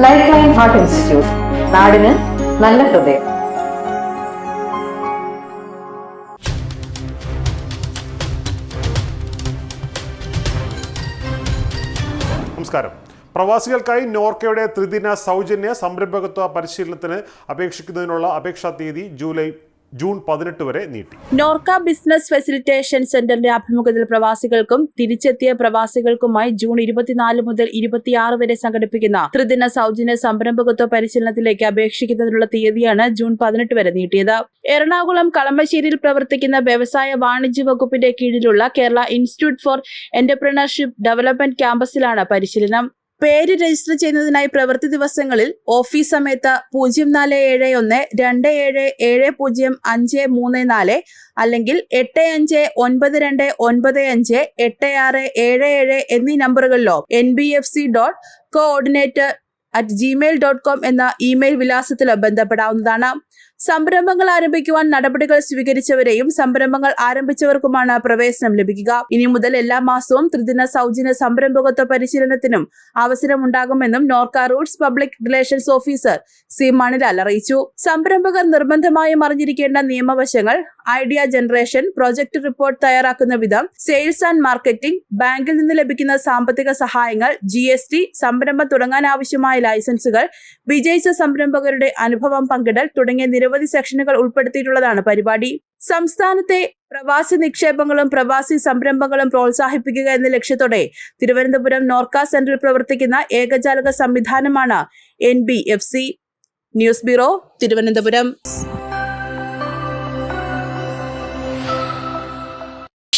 Life line heart institute, നാടിന് നല്ല ഹൃദയം. നമസ്കാരം. പ്രവാസികൾക്കായി നോർക്കയുടെ ത്രിദിന സൗജന്യ സംരംഭകത്വ പരിശീലനത്തിന് അപേക്ഷിക്കുന്നതിനുള്ള അപേക്ഷാ തീയതി ജൂൺ 18 വരെ നീട്ടി. നോർക്ക ബിസിനസ് ഫെസിലിറ്റേഷൻ സെന്ററിന്റെ ആഭിമുഖ്യത്തിൽ പ്രവാസികൾക്കും തിരിച്ചെത്തിയ പ്രവാസികൾക്കുമായി ജൂൺ 24 മുതൽ 26 വരെ സംഘടിപ്പിക്കുന്ന ത്രിദിന സൗജന്യ സംരംഭകത്വ പരിശീലനത്തിലേക്ക് അപേക്ഷിക്കുന്നതിനുള്ള തീയതിയാണ് ജൂൺ 18 വരെ നീട്ടിയത്. എറണാകുളം കളമശ്ശേരിയിൽ പ്രവർത്തിക്കുന്ന വ്യവസായ വാണിജ്യ വകുപ്പിന്റെ കീഴിലുള്ള Kerala Institute for Entrepreneurship Development ക്യാമ്പസിലാണ് പരിശീലനം. പേര് രജിസ്റ്റർ ചെയ്യുന്നതിനായി പ്രവൃത്തി ദിവസങ്ങളിൽ ഓഫീസ് സമയത്ത് 0477277054 അല്ലെങ്കിൽ 8592958677 എന്നീ നമ്പറുകളിലോ nbfc.coordinator@gmail.com എന്ന ഇമെയിൽ വിലാസത്തിലോ ബന്ധപ്പെടാവുന്നതാണ്. സംരംഭങ്ങൾ ആരംഭിക്കുവാൻ നടപടികൾ സ്വീകരിച്ചവരെയും സംരംഭങ്ങൾ ആരംഭിച്ചവർക്കുമാണ് പ്രവേശനം ലഭിക്കുക. ഇനി മുതൽ എല്ലാ മാസവും ത്രിദിന സൗജന്യ സംരംഭകത്വ പരിശീലനത്തിനും അവസരമുണ്ടാകുമെന്നും Norka Roots public relations officer C Manilal അറിയിച്ചു. സംരംഭകർ നിർബന്ധമായും അറിഞ്ഞിരിക്കേണ്ട നിയമവശങ്ങൾ: ഐഡിയ ജനറേഷൻ, പ്രൊജക്ട് റിപ്പോർട്ട് തയ്യാറാക്കുന്ന വിധം, സെയിൽസ് ആൻഡ് മാർക്കറ്റിംഗ്, ബാങ്കിൽ നിന്ന് ലഭിക്കുന്ന സാമ്പത്തിക സഹായങ്ങൾ, GST, സംരംഭം തുടങ്ങാൻ ആവശ്യമായ ലൈസൻസുകൾ, വിജയിച്ച സംരംഭകരുടെ അനുഭവം പങ്കിടൽ തുടങ്ങിയ നിരവധി സെക്ഷനുകൾ ഉൾപ്പെടുത്തിയിട്ടുള്ളതാണ് പരിപാടി. സംസ്ഥാനത്തെ പ്രവാസി നിക്ഷേപങ്ങളും പ്രവാസി സംരംഭങ്ങളും പ്രോത്സാഹിപ്പിക്കുക എന്ന ലക്ഷ്യത്തോടെ തിരുവനന്തപുരം നോർക്ക സെന്ററിൽ പ്രവർത്തിക്കുന്ന ഏകജാലക സംവിധാനമാണ് NBFC. News bureau, Thiruvananthapuram.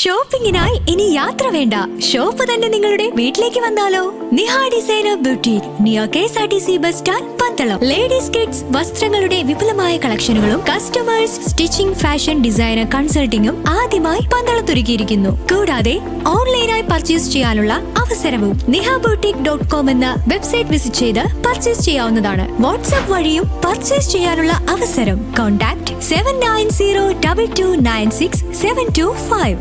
ഷോപ്പിംഗിനായി ഇനി യാത്ര വേണ്ട, ഷോപ്പ് തന്നെ നിങ്ങളുടെ വീട്ടിലേക്ക് വന്നാലോ? Niha designer beauty, near KSRTC bus stand, Pandalam. Ladies kids വസ്ത്രങ്ങളുടെ വിപുലമായ കളക്ഷനുകളും കസ്റ്റമേഴ്സ് സ്റ്റിച്ചിങ്, ഫാഷൻ ഡിസൈനർ കൺസൾട്ടിംഗും ആദ്യമായി പന്തളത്തൊരുക്കിയിരിക്കുന്നു. കൂടാതെ ഓൺലൈനായി പർച്ചേസ് ചെയ്യാനുള്ള അവസരവും. nihaboutique.com എന്ന വെബ്സൈറ്റ് വിസിറ്റ് ചെയ്ത് പർച്ചേസ് ചെയ്യാവുന്നതാണ്. വാട്സ്ആപ്പ് വഴിയും പർച്ചേസ് ചെയ്യാനുള്ള അവസരം. കോൺടാക്ട് 7902296725.